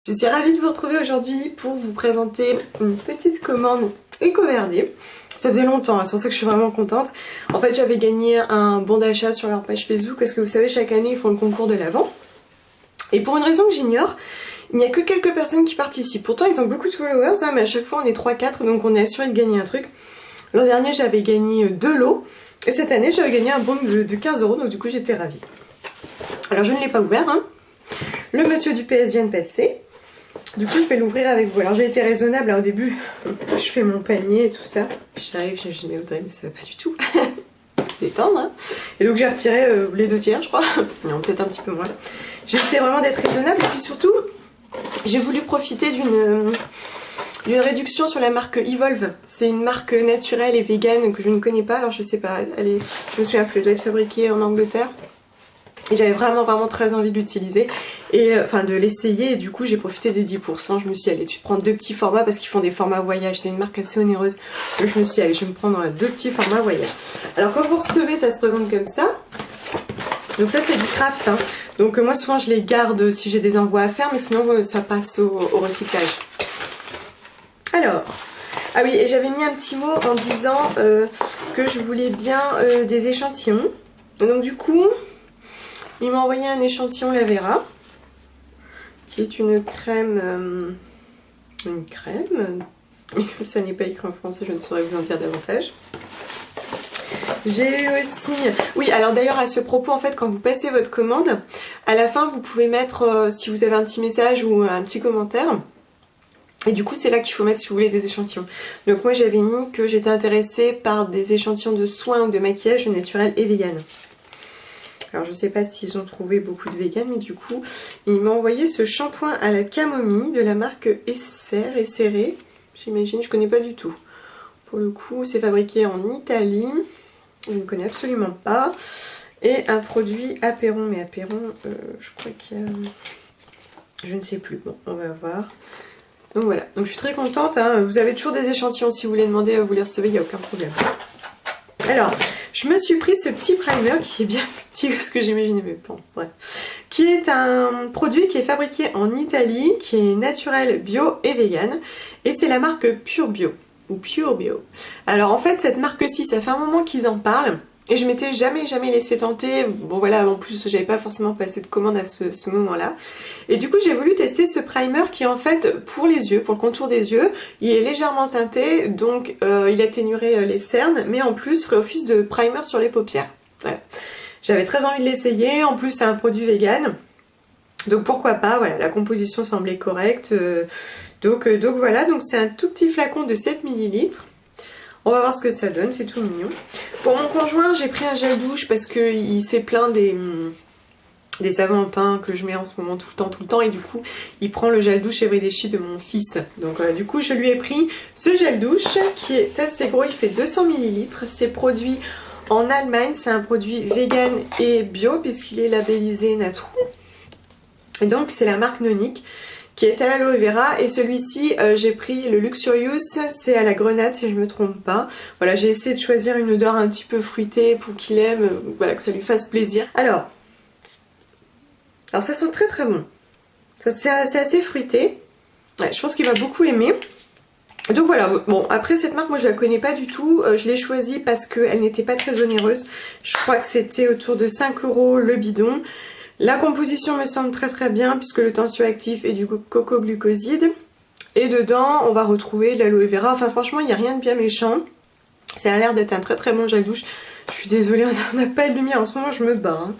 Je suis ravie de vous retrouver aujourd'hui pour vous présenter une petite commande Ecoverde. Ça faisait longtemps, c'est pour ça que je suis vraiment contente. En fait, j'avais gagné un bon d'achat sur leur page Facebook parce que vous savez, chaque année, ils font le concours de l'Avent. Et pour une raison que j'ignore, il n'y a que quelques personnes qui participent. Pourtant, ils ont beaucoup de followers, mais à chaque fois, on est 3-4, donc on est assuré de gagner un truc. L'an dernier, j'avais gagné 2 lots. Et cette année, j'avais gagné un bon de 15 €, donc du coup, j'étais ravie. Alors, je ne l'ai pas ouvert, hein. Le monsieur du PS vient de passer. Du coup, je vais l'ouvrir avec vous. Alors, j'ai été raisonnable au début. Je fais mon panier et tout ça. Puis j'arrive, je dis, mais Audrey, mais ça va pas du tout. Détendre, hein. Et donc, j'ai retiré les 2/3, je crois. Non, peut-être un petit peu moins. J'ai essayé vraiment d'être raisonnable. Et puis surtout, j'ai voulu profiter d'une réduction sur la marque Evolve. C'est une marque naturelle et végane que je ne connais pas. Alors, je sais pas, je me souviens plus, elle doit être fabriquée en Angleterre. Et j'avais vraiment très envie de l'utiliser, et enfin de l'essayer, et du coup j'ai profité des 10%, je me suis dit allez, tu te prends 2 petits formats parce qu'ils font des formats voyage, c'est une marque assez onéreuse, donc je me suis dit allez, je vais me prendre 2 petits formats voyage. Alors quand vous recevez, ça se présente comme ça, donc ça c'est du craft, hein. Donc moi souvent je les garde si j'ai des envois à faire, mais sinon ça passe au recyclage. Alors, ah oui, et j'avais mis un petit mot en disant que je voulais bien des échantillons, donc du coup... Il m'a envoyé un échantillon Lavera, qui est une crème, mais comme ça n'est pas écrit en français, je ne saurais vous en dire davantage. J'ai eu aussi, oui, alors d'ailleurs à ce propos, en fait, quand vous passez votre commande, à la fin vous pouvez mettre, si vous avez un petit message ou un petit commentaire, et du coup c'est là qu'il faut mettre si vous voulez des échantillons. Donc moi j'avais mis que j'étais intéressée par des échantillons de soins ou de maquillage naturel et vegan. Alors je sais pas s'ils ont trouvé beaucoup de vegan, mais du coup il m'a envoyé ce shampoing à la camomille de la marque Essere, j'imagine, je connais pas du tout. Pour le coup c'est fabriqué en Italie, je ne connais absolument pas. Et un produit Apéron, mais Apéron je crois qu'il y a... je ne sais plus, bon on va voir. Donc voilà, donc je suis très contente, hein. Vous avez toujours des échantillons si vous voulez demander, vous les recevez, il n'y a aucun problème. Alors, je me suis pris ce petit primer qui est bien plus petit que ce que j'imaginais, mais bon, bref. Qui est un produit qui est fabriqué en Italie, qui est naturel, bio et vegan. Et c'est la marque Pure Bio, ou Pure Bio. Alors en fait, cette marque-ci, ça fait un moment qu'ils en parlent. Et je m'étais jamais laissé tenter. Bon voilà, en plus j'avais pas forcément passé de commande à ce moment-là. Et du coup j'ai voulu tester ce primer qui est en fait pour les yeux, pour le contour des yeux. Il est légèrement teinté, donc il atténuerait les cernes, mais en plus ferait office de primer sur les paupières. Voilà. J'avais très envie de l'essayer, en plus c'est un produit vegan. Donc pourquoi pas, voilà, la composition semblait correcte. Donc voilà, donc c'est un tout petit flacon de 7 ml. On va voir ce que ça donne, c'est tout mignon. Pour mon conjoint, j'ai pris un gel douche parce qu'il s'est plaint des savons en pain que je mets en ce moment tout le temps. Et du coup, il prend le gel douche Everyday de mon fils. Donc du coup, je lui ai pris ce gel douche qui est assez gros. Il fait 200 ml. C'est produit en Allemagne. C'est un produit vegan et bio puisqu'il est labellisé Natrou. Et donc, c'est la marque Nonic, qui est à l'aloe vera, et celui-ci j'ai pris le Luxurious, c'est à la grenade si je me trompe pas. Voilà, j'ai essayé de choisir une odeur un petit peu fruitée pour qu'il aime, voilà, que ça lui fasse plaisir. Alors ça sent très bon, c'est assez fruité, ouais, je pense qu'il va beaucoup aimer. Donc voilà, bon après cette marque moi je la connais pas du tout, je l'ai choisie parce qu'elle n'était pas très onéreuse, je crois que c'était autour de 5 € le bidon. La composition me semble très bien puisque le tensioactif est du coco-glucoside. Et dedans, on va retrouver de l'aloe vera. Enfin franchement, il n'y a rien de bien méchant. Ça a l'air d'être un très bon gel douche. Je suis désolée, on n'a pas de lumière en ce moment, je me bats, hein.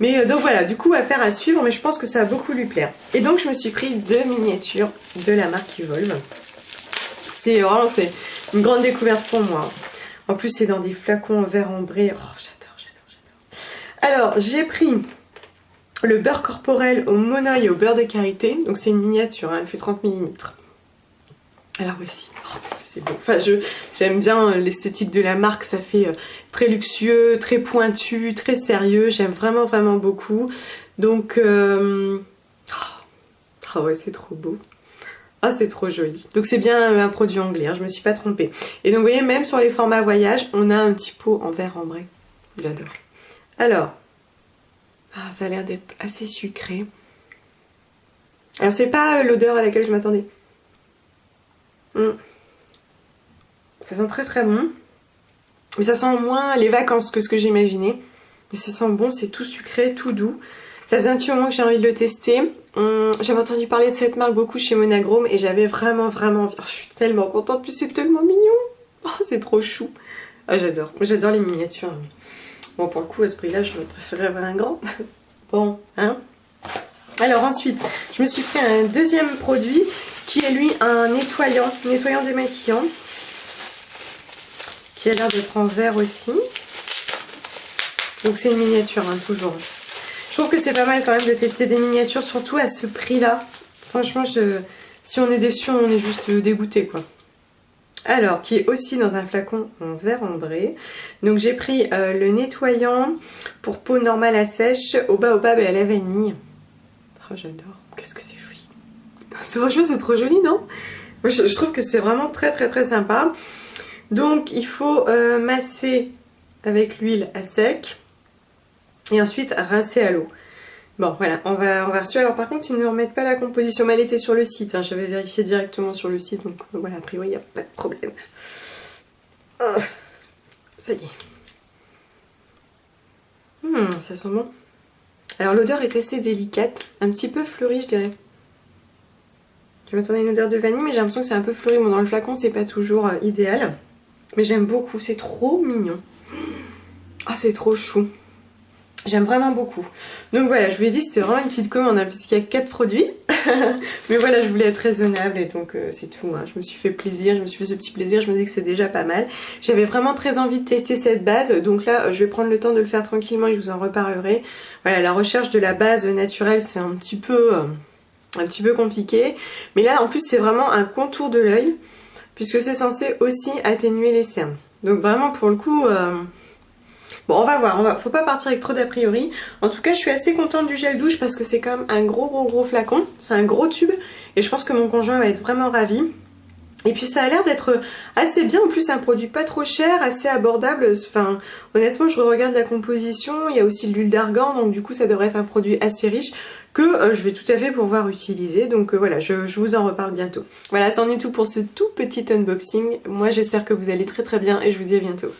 Mais donc voilà, du coup, affaire à suivre, mais je pense que ça va beaucoup lui plaire. Et donc, je me suis pris 2 miniatures de la marque Evolve. C'est vraiment une grande découverte pour moi. En plus, c'est dans des flacons en verre ambré. Oh, j'adore. Alors, j'ai pris... le beurre corporel au Monoeil et au beurre de karité. Donc c'est une miniature, hein, elle fait 30 ml. Alors voici, oh, parce que c'est beau. Enfin j'aime bien l'esthétique de la marque, ça fait très luxueux, très pointu, très sérieux. J'aime vraiment beaucoup. Donc oh ouais, c'est trop beau. Ah, c'est trop joli. Donc c'est bien un produit anglais, hein, je me suis pas trompée. Et donc vous voyez, même sur les formats voyage, on a un petit pot en verre ambré. J'adore. Alors, ça a l'air d'être assez sucré. Alors c'est pas l'odeur à laquelle je m'attendais. Ça sent très très bon. Mais ça sent moins les vacances que ce que j'imaginais. Mais ça sent bon, c'est tout sucré, tout doux. Ça faisait un petit moment que j'ai envie de le tester. J'avais entendu parler de cette marque beaucoup chez Monachrome et j'avais vraiment envie. Oh, je suis tellement contente, puis c'est tellement mignon. Oh, c'est trop chou. Ah, j'adore. J'adore les miniatures. Bon, pour le coup, à ce prix-là, je préférerais avoir un grand. Bon, hein. Alors ensuite, je me suis fait un deuxième produit qui est lui un nettoyant démaquillant. Qui a l'air d'être en verre aussi. Donc c'est une miniature, hein, toujours. Je trouve que c'est pas mal quand même de tester des miniatures, surtout à ce prix-là. Franchement, si on est déçu, on est juste dégoûté, quoi. Alors, qui est aussi dans un flacon en verre ambré. Donc j'ai pris le nettoyant pour peau normale à sèche au baobab et à la vanille. Oh, j'adore. Qu'est-ce que c'est joli. Franchement, c'est trop joli, non? Je trouve que c'est vraiment très sympa. Donc, il faut masser avec l'huile à sec. Et ensuite, rincer à l'eau. Bon, voilà, on va reçu. Alors, par contre, ils ne me remettent pas la composition. Mais elle était sur le site. Hein. J'avais vérifié directement sur le site. Donc, voilà, a priori, il n'y a pas de problème. Ça y est. Ça sent bon. Alors, l'odeur est assez délicate. Un petit peu fleurie, je dirais. Je m'attendais à une odeur de vanille, mais j'ai l'impression que c'est un peu fleuri. Bon, dans le flacon, c'est pas toujours idéal. Mais j'aime beaucoup. C'est trop mignon. Ah, c'est trop chou. J'aime vraiment beaucoup. Donc voilà, je vous ai dit c'était vraiment une petite commande hein, puisqu'il y a 4 produits. Mais voilà, je voulais être raisonnable et donc c'est tout. Hein. Je me suis fait plaisir, je me suis fait ce petit plaisir, je me dis que c'est déjà pas mal. J'avais vraiment très envie de tester cette base. Donc là, je vais prendre le temps de le faire tranquillement et je vous en reparlerai. Voilà, la recherche de la base naturelle, c'est un petit peu compliqué. Mais là, en plus, c'est vraiment un contour de l'œil puisque c'est censé aussi atténuer les cernes. Donc vraiment, pour le coup... Bon, on va voir, faut pas partir avec trop d'a priori. En tout cas, je suis assez contente du gel douche parce que c'est quand même un gros flacon. C'est un gros tube et je pense que mon conjoint va être vraiment ravi. Et puis ça a l'air d'être assez bien, en plus un produit pas trop cher, assez abordable. Enfin, honnêtement, je regarde la composition, il y a aussi de l'huile d'argan, donc du coup ça devrait être un produit assez riche que je vais tout à fait pouvoir utiliser. Donc voilà, je vous en reparle bientôt. Voilà, c'en est tout pour ce tout petit unboxing. Moi j'espère que vous allez très bien et je vous dis à bientôt.